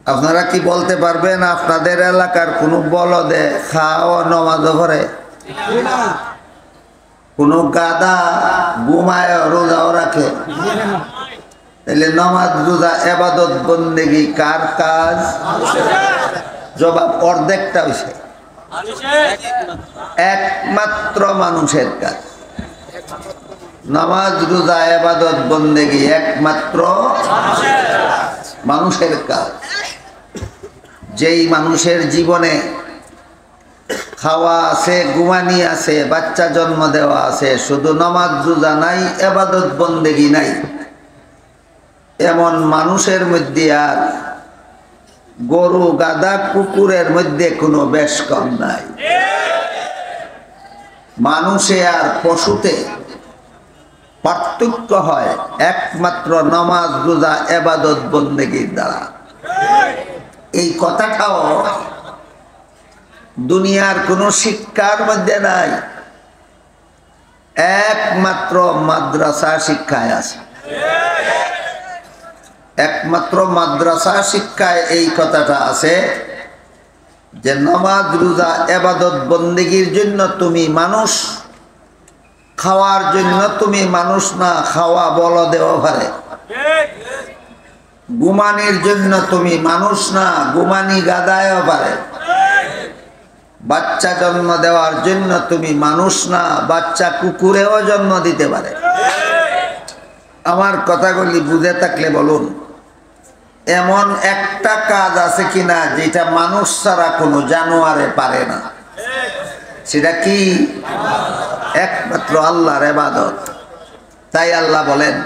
আপনারা কি বলতে পারবেন আপনাদের এলাকার কোনো বলদে খাওয়া নমাজ পড়ে? কোনো গাদা ঘুমায় রোজাও রাখে? তাহলে নমাজ রোজা ইবাদত বন্দেগী কার কাজ? জবাব অর্ধেকটা হইছে একমাত্র মানুষের কাজ। নামাজ রোজা ইবাদত বন্দেগী একমাত্র মানুষের কাজ। যেই মানুষের জীবনে খাওয়া আছে, ঘুমানি আছে, বাচ্চা জন্ম দেওয়া আছে, শুধু নামাজ রোজা নাই, ইবাদত বন্দেগী নাই, এমন মানুষের মধ্যে আর গরু গাদা কুকুরের মধ্যে কোনো বেশ কম নাই। মানুষে আর পশুতে পার্থক্য হয় একমাত্র নামাজ রোজা ইবাদত বন্দেগীর দ্বারা। এই কথাটাও দুনিয়ার কোনো শিক্ষার মধ্যে নাই, একমাত্র মাদ্রাসা শিক্ষায় আছে। একমাত্র মাদ্রাসা শিক্ষায় এই কথাটা আছে যে নামাজ রোজা ইবাদত বন্দেগীর জন্য তুমি মানুষ, খাওয়ার জন্য তুমি মানুষ না, খাওয়া বল দেওয়া পারে। ঘুমানির জন্য তুমি মানুষ না, ঘুমানি গাদায়ও পারে। বাচ্চা জন্ম দেওয়ার জন্য তুমি মানুষ না, বাচ্চা কুকুরেও জন্ম দিতে পারে। আমার কথাগুলি বুঝে থাকলে বলুন, এমন একটা কাজ আছে কিনা যেটা মানুষ ছাড়া কোনো জানোয়ারে পারে না? সেটা কি? একমাত্র আল্লাহর ইবাদত। তাই আল্লাহ বলেন,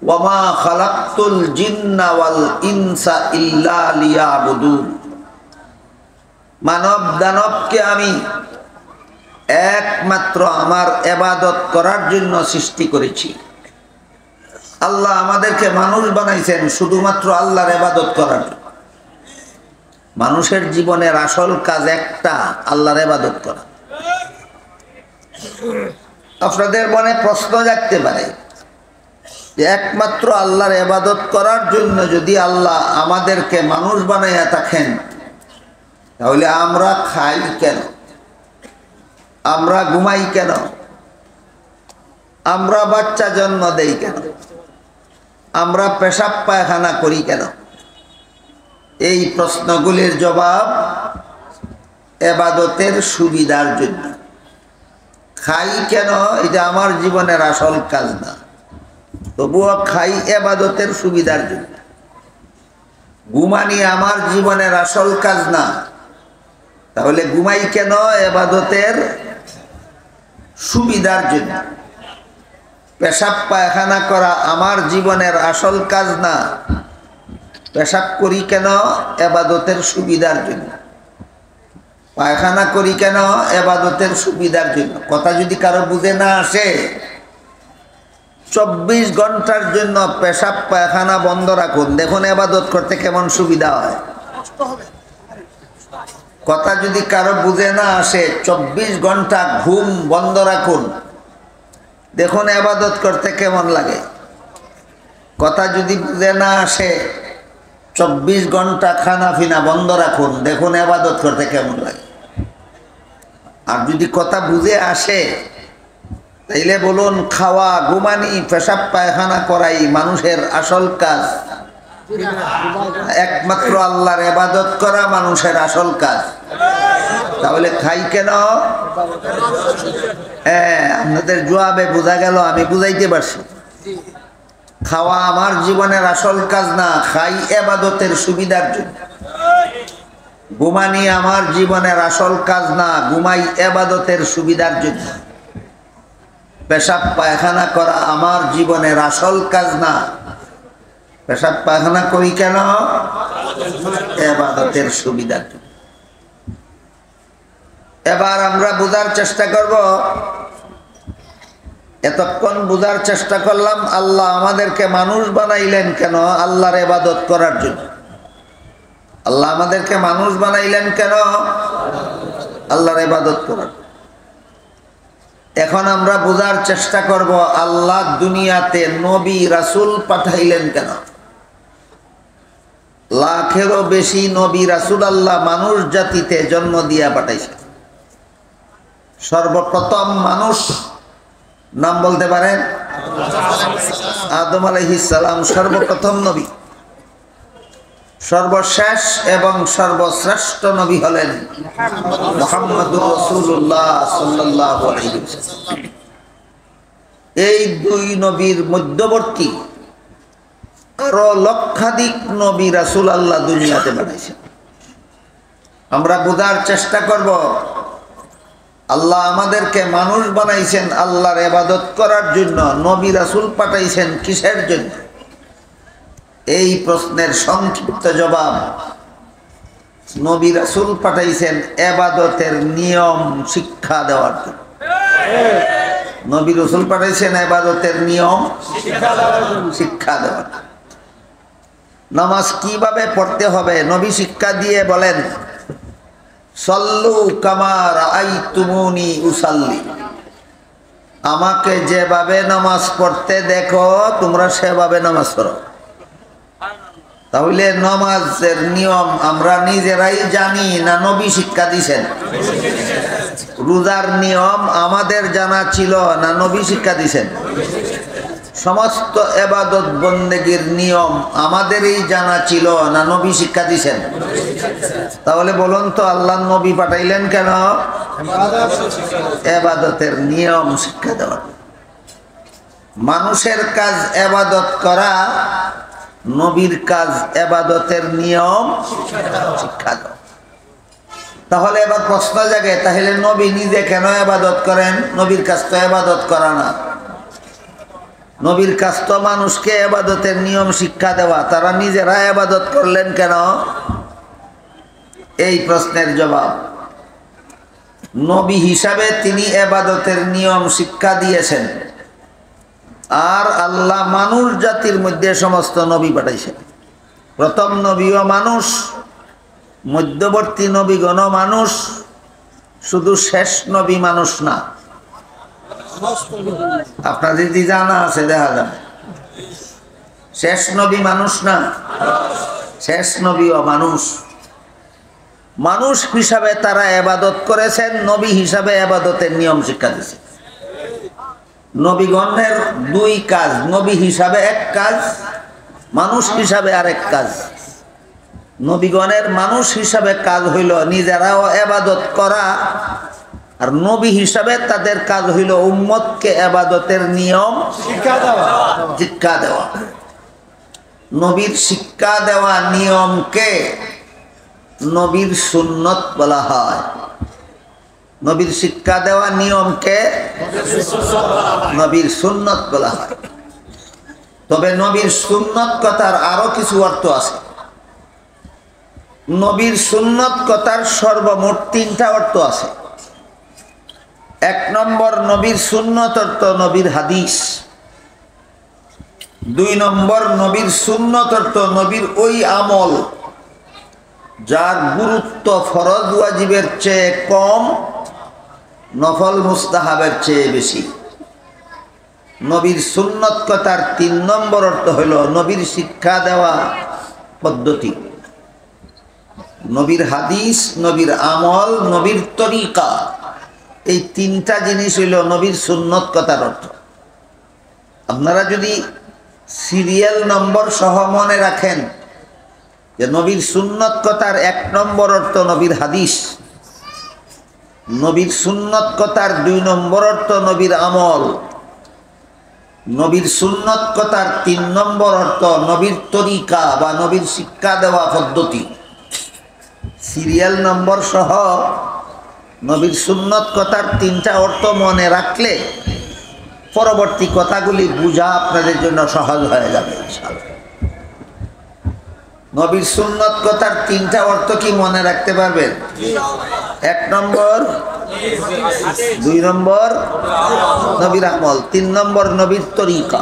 ওয়ামা খালাকতুল জিন্না ওয়াল ইনসা ইল্লা লিয়াবুদুন। মানব দানবকে আমি একমাত্র আমার ইবাদত করার জন্য সৃষ্টি করেছি। আল্লাহ আমাদেরকে মানুষ বানাইছেন শুধুমাত্র আল্লাহর ইবাদত করার জন্য। মানুষের জীবনের আসল কাজ একটা, আল্লাহর ইবাদত করা। আপনাদের মনে প্রশ্ন জাগতে পারে যে একমাত্র আল্লাহর ইবাদত করার জন্য যদি আল্লাহ আমাদেরকে মানুষ বানাইয়া থাকেন, তাহলে আমরা খাই কেন? আমরা ঘুমাই কেন? আমরা বাচ্চা জন্ম দেই কেন? আমরা পেশাব পায়খানা করি কেন? এই প্রশ্নগুলির জবাব ইবাদতের সুবিধার জন্য। খাই কেন? এটা আমার জীবনের আসল কাজ না, তবুও খাই ইবাদতের সুবিধার জন্য। ঘুমানি আমার জীবনের আসল কাজ না, তাহলে ঘুমাই কেন? ইবাদতের সুবিধার জন্য। পেশাব পায়খানা করা আমার জীবনের আসল কাজ না, পেশাব করি কেন? ইবাদতের সুবিধার জন্য। পায়খানা করি কেন? ইবাদতের সুবিধার জন্য। কথা যদি কারো বুঝে না আসে, 24 ঘন্টার জন্য পেশাব পায়খানা বন্ধ রাখুন, দেখুন ইবাদত করতে কেমন সুবিধা হয়। কথা যদি কারো বুঝে না আসে, 24 ঘন্টা ঘুম বন্ধ রাখুন, দেখুন ইবাদত করতে কেমন লাগে। কথা যদি বুঝে না আসে, 24 ঘন্টা খানা ফিনা বন্ধ রাখুন, দেখুন ইবাদত করতে কেমন লাগে। আর যদি কথা বুঝে আসে, তাইলে বলুন খাওয়া, ঘুমানি, পেশাব পায়খানা করাই মানুষের আসল কাজ। একমাত্র আল্লাহর ইবাদত করা মানুষের আসল কাজ। তাহলে খাই কেন? আপনাদের জবাবে বোঝা গেল, আমি বুঝাইতে পারছি। খাওয়া আমার জীবনের আসল কাজ না, খাই ইবাদতের সুবিধার জন্য। ঘুমানি আমার জীবনের আসল কাজ না, ঘুমাই ইবাদতের সুবিধার জন্য। পেশাব পায়খানা করা আমার জীবনের আসল কাজ না, পেশাব পায়খানা করি কেন? ইবাদতের সুবিধার জন্য। এবার আমরা বোঝার চেষ্টা করব। এতক্ষণ বোঝার চেষ্টা করলাম আল্লাহ আমাদেরকে মানুষ বানাইলেন কেন? আল্লাহর ইবাদত করার জন্য। আল্লাহ আমাদেরকে মানুষ বানাইলেন কেন? আল্লাহর ইবাদত করার। এখন আমরা বোঝার চেষ্টা করব আল্লাহ দুনিয়াতে নবী রাসূল পাঠাইলেন কেন? লাখ লাখেরও বেশি নবী রাসূল আল্লাহ মানুষ জাতিতে জন্ম দিয়া পাঠাইছে। সর্বপ্রথম মানুষ নাম বলতে পারেন? আদম আলাইহিস সালাম সর্বপ্রথম নবী। সর্বশেষ এবং সর্বশ্রেষ্ঠ নবী হলেন মুহাম্মদুর রাসূলুল্লাহ সাল্লাল্লাহু আলাইহি ওয়াসাল্লাম। এই দুই নবীর মধ্যবর্তী আরো লক্ষাধিক নবী রাসূল আল্লাহ দুনিয়াতে পাঠাইছেন। আমরা বোঝার চেষ্টা করব, আল্লাহ আমাদেরকে মানুষ বানাইছেন আল্লাহর ইবাদত করার জন্য, নবী রাসূল পাঠাইছেন কিসের জন্য? এই প্রশ্নের সংক্ষিপ্ত জবাব, নবী রাসূল পাঠাইছেন ইবাদতের নিয়ম শিক্ষা দেওয়ার জন্য। নবী রাসূল পাঠাইছেন ইবাদতের নিয়ম শিক্ষা দেওয়ার জন্য। নামাজ কিভাবে পড়তে হবে নবী শিক্ষা দিয়ে বলেন, সল্লু কামা রাআইতুমুনি উসাল্লি, আমাকে যেভাবে নামাজ পড়তে দেখো তোমরা সেভাবে নামাজ পড়ো। তাহলে নামাজের নিয়ম আমরা নিজেরাই জানি না নবী শিক্ষা দিয়েছেন? রোজার নিয়ম আমাদের জানা ছিল না নবী শিক্ষা দিয়েছেন? সমস্ত ইবাদত বন্দেগীর নিয়ম আমাদেরই জানা ছিল না নবী শিক্ষা দিয়েছেন? তাহলে বলুন তো আল্লাহ নবী পাঠাইলেন কেন? ইবাদতের নিয়ম শিক্ষা দেওয়ার। মানুষের কাজ ইবাদত করা, নবীর কাজ ইবাদতের নিয়ম শিক্ষা দেওয়া। তাহলে এবার প্রশ্ন জাগে, তাহলে নবী নিজে কেন ইবাদত করেন? নবীর কাজ তো ইবাদত করা না, নবীর কাজ তো মানুষকে ইবাদতের নিয়ম শিক্ষা দেওয়া। তারা নিজেরা ইবাদত করলেন কেন? এই প্রশ্নের জবাব, নবী হিসাবে তিনি ইবাদতের নিয়ম শিক্ষা দিয়েছেন, আর আল্লাহ মানুষ জাতির মধ্যে সমস্ত নবী পাঠাইছেন। প্রথম নবীও মানুষ, মধ্যবর্তী নবীগণ মানুষ, শুধু শেষ নবী মানুষ না। আপনাদের যদি জানা আছে দেখা যায়, শেষ নবী মানুষ না, শেষ নবীও মানুষ। মানুষ হিসাবে তারা ইবাদত করেছেন, নবী হিসাবে ইবাদতের নিয়ম শিক্ষা দিয়েছেন। নবীগণের দুই কাজ, নবী হিসাবে এক কাজ, মানুষ হিসাবে আরেক কাজ। নবীগণের মানুষ হিসাবে কাজ হইল নিজেরাও ইবাদত করা, আর নবী হিসাবে তাদের কাজ হইল উম্মতকে ইবাদতের নিয়ম শিক্ষা দেওয়া। নবীর শিক্ষা দেওয়া নিয়মকে নবীর সুন্নত বলা হয়। নবীর শিক্ষা দেওয়া নিয়মকে নবীর সুন্নত বলা হয়। তবে নবীর সুন্নত কথার আরো কিছু অর্থ আছে। নবীর সুন্নত কথার সর্বমোট তিনটা অর্থ আছে। এক নম্বর, নবীর সুন্নত অর্থ নবীর হাদিস। দুই নম্বর, নবীর সুন্নত অর্থ নবীর ওই আমল যার গুরুত্ব ফরজ ওয়াজিবের চেয়ে কম, নফল মুস্তাহাবের চেয়ে বেশি। নবীর সুন্নত কথার তিন নম্বর অর্থ হইল নবীর শিক্ষা দেওয়া পদ্ধতি। নবীর হাদিস, নবীর আমল, নবীর তরিকা, এই তিনটা জিনিস হইল নবীর সুন্নত কথার অর্থ। আপনারা যদি সিরিয়াল নম্বর সহ মনে রাখেন যে নবীর সুন্নত কথার এক নম্বর অর্থ নবীর হাদিস, নবীর সুন্নত কথার দুই নম্বর অর্থ নবীর আমল, নবীর সুন্নত কথার তিন নম্বর অর্থ নবীর তরিকা বা নবীর শিক্ষা দেওয়া পদ্ধতি। সিরিয়াল নম্বর সহ নবীর সুন্নত কথার তিনটা অর্থ মনে রাখলে পরবর্তী কথাগুলি বোঝা আপনাদের জন্য সহজ হয়ে যাবে ইনশাআল্লাহ। নবীর সুন্নত কথার তিনটা অর্থ কি মনে রাখতে পারবেন? এক নম্বর, দুই নম্বর নবীর আমল, তিন নম্বর নবীর তরিকা।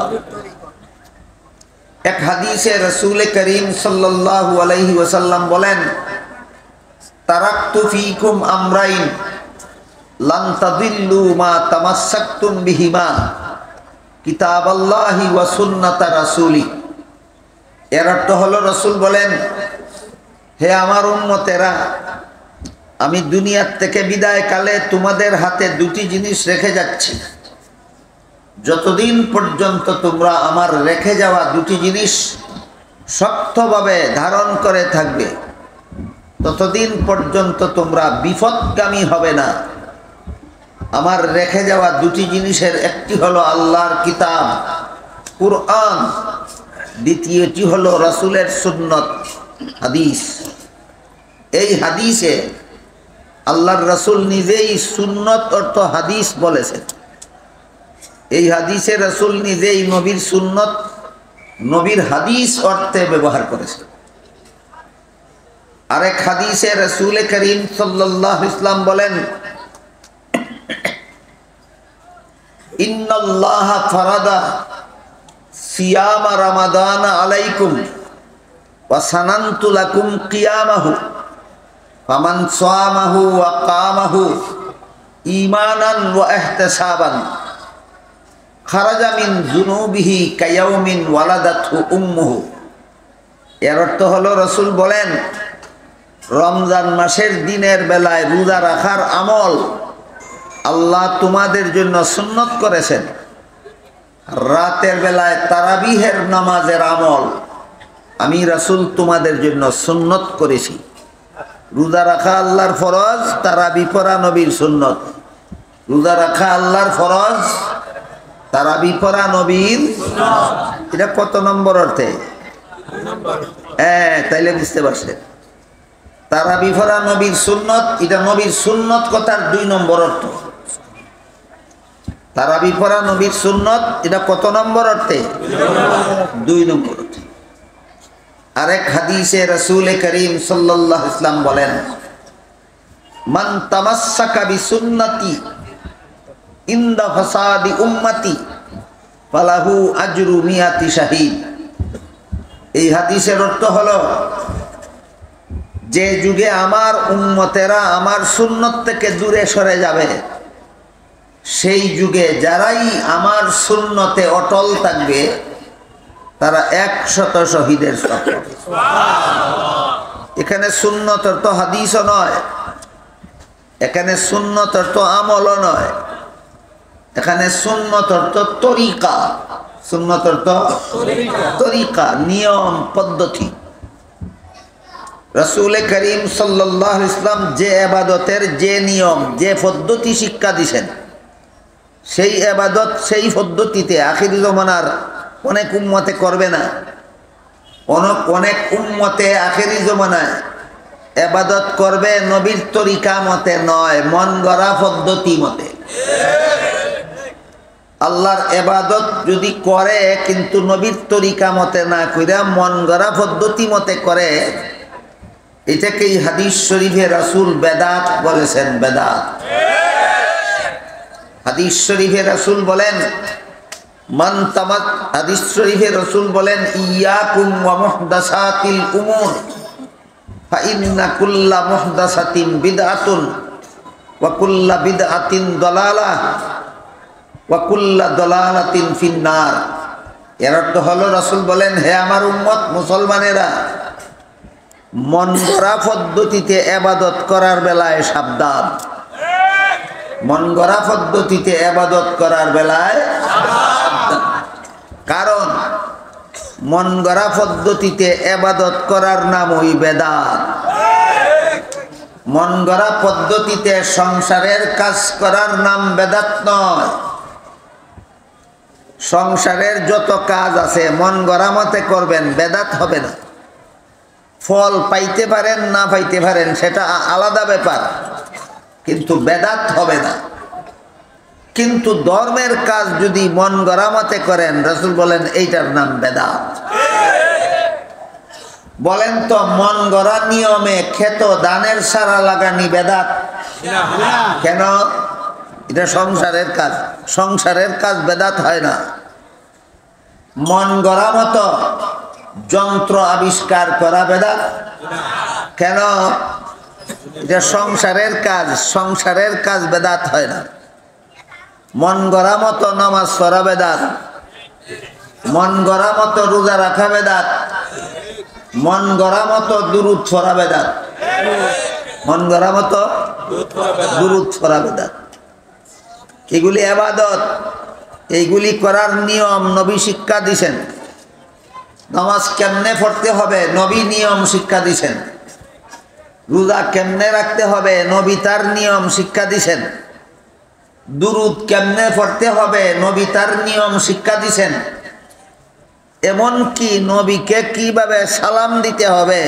এক হাদিসে রাসূল করিম সাল্লাল্লাহু আলাইহি ওয়াসাল্লাম বলেন, তারাকতু ফীকুম আমরাইন লান তাদিল্লু মা তামাসসাকতুম বিহিমা কিতাবাল্লাহি ওয়া সুন্নাতা রাসূলি। এর অর্থ হলো, রাসূল বলেন, হে আমার উম্মতেরা, আমি দুনিয়ার থেকে বিদায় কালে তোমাদের হাতে দুটি জিনিস রেখে যাচ্ছি। যতদিন পর্যন্ত তোমরা আমার রেখে যাওয়া দুটি জিনিস শক্তভাবে ধারণ করে থাকবে, ততদিন পর্যন্ত তোমরা বিপদগামী হবে না। আমার রেখে যাওয়া দুটি জিনিসের একটি হলো আল্লাহর কিতাব কুরআন, দ্বিতীয়টি হলো রাসূলের সুন্নত হাদিস। এই হাদিসে আল্লাহর রাসূল নিজেই সুন্নত অর্থ হাদিস বলেছেন। এই হাদিসে রাসূল নিজেই নবীর সুন্নত নবীর হাদিস অর্থে ব্যবহার করেছেন। আরেক হাদিসে রাসূল করিম সাল্লাল্লাহু আলাইহি ওয়াসাল্লাম বলেন, ইন্নাল্লাহা ফারাদা সিয়ামা রমাদান আলাইকুম ওয়া সানানতু লাকুম কিয়ামাহু ফামান সামাহু ওয়া কামাহু ঈমানান ওয়া ইহতিসাবান খারাজা মিন যুনুবিহি কায়াউমিন ওয়ালাদাতহু উম্মুহু। এর অর্থ হলো, রাসূল বলেন, রমজান মাসের দিনের বেলায় রোজা রাখার আমল আল্লাহ তোমাদের জন্য সুন্নত করেছেন। রাতের বেলায় তারাবিহের নামাজের আমল আমি রাসূল তোমাদের জন্য সুন্নত করেছি। রোজা রাখা আল্লাহর ফরজ, তারাবি পড়া নবীর সুন্নত। রোজা রাখা আল্লাহর ফরজ, তারাবি পড়া নবীর সুন্নত। এটা কত নম্বর অর্থে? তাইলে বুঝতে পারছেন, তারাবি পড়া নবীর সুন্নত, এটা নবীর সুন্নত কথার 2 নম্বর অর্থ। তারাবি পড়া নবীর সুন্নত, এটা কত নম্বর অর্থে? 2 নম্বর অর্থে। আরেক হাদিসে রাসূল করিম সাল্লাল্লাহু আলাইহি ওয়াসাল্লাম বলেন, মান তামাসসাকা বিসুন্নতি ইনদা ফাসাদি উম্মতি ফালাহু আজরু মিয়াতি শাহীদ। এই হাদিসের অর্থ হলো, যে যুগে আমার উম্মতেরা আমার সুন্নত থেকে দূরে সরে যাবে, সেই যুগে যারাই আমার সুন্নতে অটল থাকবে তারা 100 শহীদের সব পাবে। এখানে সুন্নত অর্থ হাদিসও নয়, এখানে সুন্নত অর্থ আমলও নয়, এখানে সুন্নত অর্থ তরিকা। সুন্নত অর্থ তরিকা, নিয়ম, পদ্ধতি। রাসূল করিম সাল্লাল্লাহু আলাইহি ওয়াসাল্লাম যে ইবাদতের যে নিয়ম, যে পদ্ধতি শিক্ষা দিয়েছেন, সেই ইবাদত সেই পদ্ধতিতে আখিরি জমানার অনেক উম্মতে করবে না। অনেক উম্মতে আখিরি জমানায় ইবাদত করবে নবীর তরিকা মতে নয়, মন গড়া পদ্ধতি মতে। আল্লাহর ইবাদত যদি করে কিন্তু নবীর তরিকা মতে না কইরা মন গড়া পদ্ধতি মতে করে, এটাকেই হাদিস শরীফে রাসূল বেদাত বলেছেন। বেদাত। হাদিস শরীফে রাসূল বলেন, মান তামাত হাদিস শরীফে রাসূল বলেন, ইয়াকুম ওয়া মুহদাসাতিল উমুর ফা ইন্না কুল্লা মুহদাসাতিন বিদআতুন ওয়া কুল্লা বিদআতিন দালালাহ ওয়া কুল্লা দালালাতিন ফিন্নার। এর অর্থ হলো, রাসূল বলেন, হে আমার উম্মত মুসলমানেরা, মন গড়া পদ্ধতিতে ইবাদত করার বেলায় সাবধান। মন গড়া পদ্ধতিতে ইবাদত করার বেলায় সাবধান। কারণ মন গড়া পদ্ধতিতে ইবাদত করার নামই বেদাত। মন গড়া পদ্ধতিতে সংসারের কাজ করার নাম বেদাত নয়। সংসারের যত কাজ আছে মন গড়া মতে করবেন, বেদাত হবে না। ফল পাইতে পারেন না পাইতে পারেন, সেটা আলাদা ব্যাপার, কিন্তু বেদাত হবে না। কিন্তু ধর্মের কাজ যদি মন গড়া মতে করেন, রাসূল বলেন এইটার নাম বেদাত। বলেন তো, মন গড়া নিয়মে ক্ষেত ধানের সারা লাগানি বেদাত কেন? এটা সংসারের কাজ, সংসারের কাজ বেদাত হয় না। মন গড়া মতো যন্ত্র আবিষ্কার করা বেদাত কেন? এটা সংসারের কাজ, সংসারের কাজ বেদাত হয় না। মন গড়া মতো নামাজ পড়া বেদাত, মন গড়া মতো রোজা রাখা বেদাত, মন গড়া মতো দুরূদ পড়া বেদাত। মন গড়া মতো দুরূদ পড়া বেদাত। এগুলি ইবাদত, এইগুলি করার নিয়ম নবী শিক্ষা দিছেন। নামাজ কেমনে পড়তে হবে নবী নিয়ম শিক্ষা দিছেন। রোজা কেমনে রাখতে হবে নবী তার নিয়ম শিক্ষা দিছেন। দুরূদ কেমনে পড়তে হবে নবী তার নিয়ম শিক্ষা দিছেন। এমনকি নবীকে কিভাবে সালাম দিতে হবে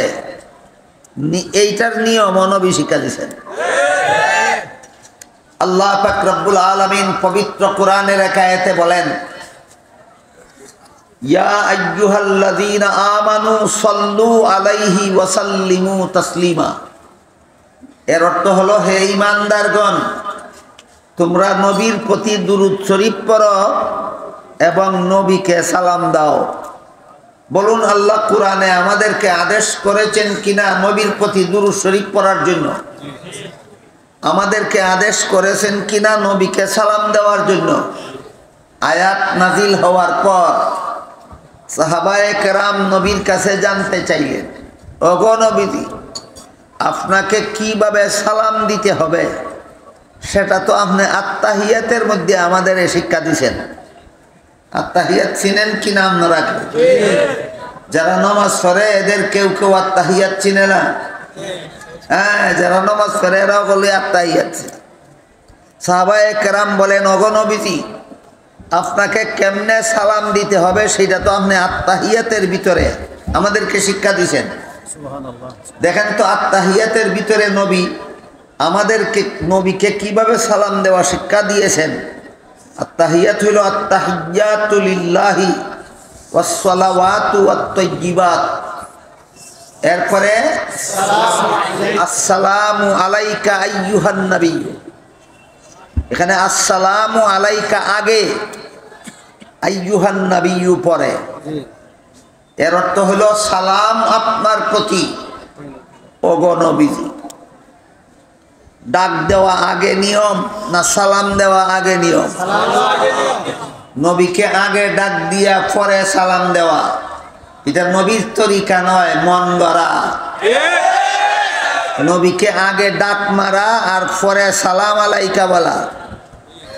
এইটার নিয়ম নবী শিক্ষা দিছেন। আল্লাহ পাক রব্বুল আলামিন পবিত্র কোরআনের এক আয়াতে বলেন, ইয়া আইয়ুহাল্লাযীনা আমানু সাল্লু আলাইহি ওয়া সাল্লিমু তাসলিমা। এর অর্থ হলো, হে ঈমানদারগণ, তোমরা নবীর প্রতি দুরূদ শরীফ পড়ো এবং নবীকে সালাম দাও। বলুন, আল্লাহ কোরআনে আমাদেরকে আদেশ করেছেন কিনা নবীর প্রতি দুরূদ শরীফ পড়ার জন্য? আমাদেরকে আদেশ করেছেন কিনা নবীকে সালাম দেওয়ার জন্য? আয়াত নাজিল হওয়ার পর সাহাবায়ে কেরাম নবীর কাছে জানতে চাইলেন, ওগো নবীজি, আপনাকে কিভাবে সালাম দিতে হবে সেটা তো আপনি আত্তাহিয়াতের মধ্যে আমাদের শিক্ষা দিয়েছেন। আত্তাহিয়াত চিনেন কিনা আপনারা? যারা নামাজ পড়ে এদের কেউ কেউ আত্তাহিয়াত চিনে না। হ্যাঁ, যারা নামাজ পড়ে এরাও বলে আত্তাহিয়াত। সাহাবায়ে কেরাম বলেন, ওগো নবীজি, আপনাকে কেমনে সালাম দিতে হবে সেটা তো আপনি আত্তাহিয়াতের ভিতরে আমাদেরকে শিক্ষা দিয়েছেন। দেখেন তো, আত্তাহিয়াতের ভিতরে নবী আমাদেরকে নবীকে কিভাবে সালাম দেওয়া শিক্ষা দিয়েছেন। আত্তাহিয়াত হইল আত্তাহিয়াতু লিল্লাহি ওয়াস সালাওয়াতু ওয়াত তাইয়্যিবাত। এরপরে আসসালামু আলাইকা আইয়ুহান নবী। এখানে আসসালামু আলাইকা আগে, আইয়ুহান নবী পরে। এর অর্থ হলো সালাম আপনার প্রতি ওগো নবীজি। ডাক দেওয়া আগে নিয়ম না সালাম দেওয়া আগে নিয়ম? নবীকে আগে ডাক দিয়া পরে সালাম দেওয়া, এটা নবীর তরিকা নয়, মন গড়া। নবীকে আগে ডাক মারা আর পরে সালাম আলাইকা বলা,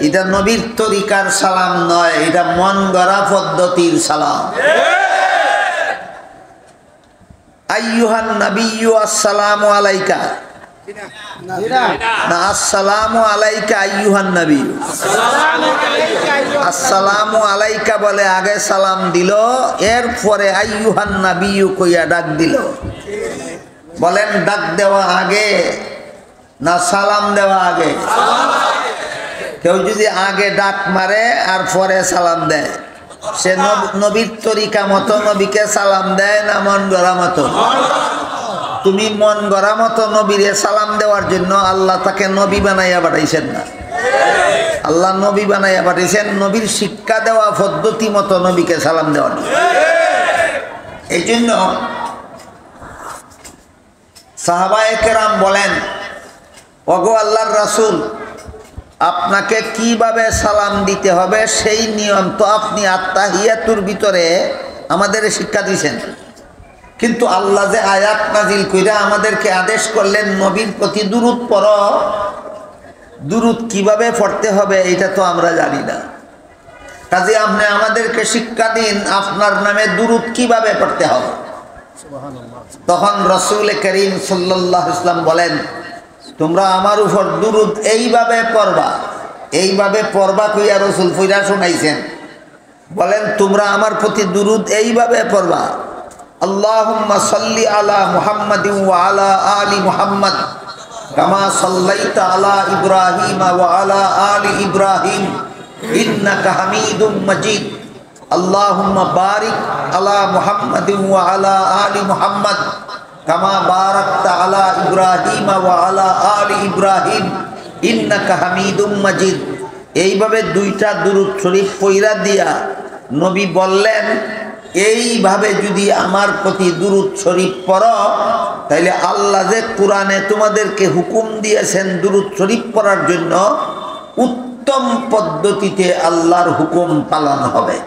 এটা নবীর তরিকার সালাম নয়, এটা মন গড়া পদ্ধতির সালাম। আইয়ুহান নাবিয়্যু আসসালামু আলাইকা না আসসালামু আলাইকা আইয়ুহান নবী। আসসালামু আলাইকা বলে আগে সালাম দিল, এরপরে আইয়ুহান নবী কইয়া ডাক দিল। বলেন, ডাক দেওয়া আগে না সালাম দেওয়া আগে? কেউ যদি আগে ডাক মারে আর পরে সালাম দেয়, সে নবীর তরিকা মতো নবীকে সালাম দেয় না মন গড়া মতো? তুমি মন গড়া মতো নবীরে সালাম দেওয়ার জন্য আল্লাহ তাকে নবী বানাইয়া পাঠাইছেন না। আল্লাহ নবী বানাইয়া পাঠাইছেন নবীর শিক্ষা দেওয়া পদ্ধতি মতো নবীকে সালাম দেওয়ার। এই জন্য সাহাবায়ে কেরাম বলেন, ওগো আল্লাহর রাসূল, আপনাকে কিভাবে সালাম দিতে হবে সেই নিয়ম তো আপনি আত্তাহিয়াতুর ভিতরে আমাদের শিক্ষা দিয়েছেন। কিন্তু আল্লাহ যে আয়াত নাজিল কইরা আমাদেরকে আদেশ করলেন নবীর প্রতি দুরূদ পড়ো, দুরূদ কিভাবে পড়তে হবে এটা তো আমরা জানি না। কাজে আপনি আমাদেরকে শিক্ষা দিন আপনার নামে দুরূদ কিভাবে পড়তে হবে। তখন রাসূল করিম সাল্লাল্লাহু আলাইহি ওয়াসাল্লাম বলেন, তোমরা আমার উপর দুরূদ এইভাবে পড়বা। এইভাবে পড়বা কইয়া রাসূল পড়া শোনাইছেন। বলেন, তোমরা আমার প্রতি দুরূদ এইভাবে পড়বা, আল্লাহুম্মা সাল্লি আলা মুহাম্মাদিন ওয়া আলা আলি মুহাম্মাদ কামা সাল্লাইতা আলা ইব্রাহিম ওয়া আলা আলি ইব্রাহিম ইন্নাকা হামিদুম মাজিদ। আল্লাহুম্মা বারিক আলা মুহাম্মাদিন ওয়া আলা আলি মুহাম্মাদ কামা বারাকতা আলা ইব্রাহিম ওয়া আলা আলি ইব্রাহিম ইন্নাকা হামিদুম মাজিদ। এইভাবে দুইটা দুরূদ শরীফ পড়া দিয়া নবী বললেন, এইভাবে যদি আমার প্রতি দুরূদ শরীফ পড়ো তাহলে আল্লাহ যে কোরআনে তোমাদেরকে হুকুম দিয়েছেন দুরূদ শরীফ পড়ার জন্য, উত্তম পদ্ধতিতে আল্লাহর হুকুম পালন হবে।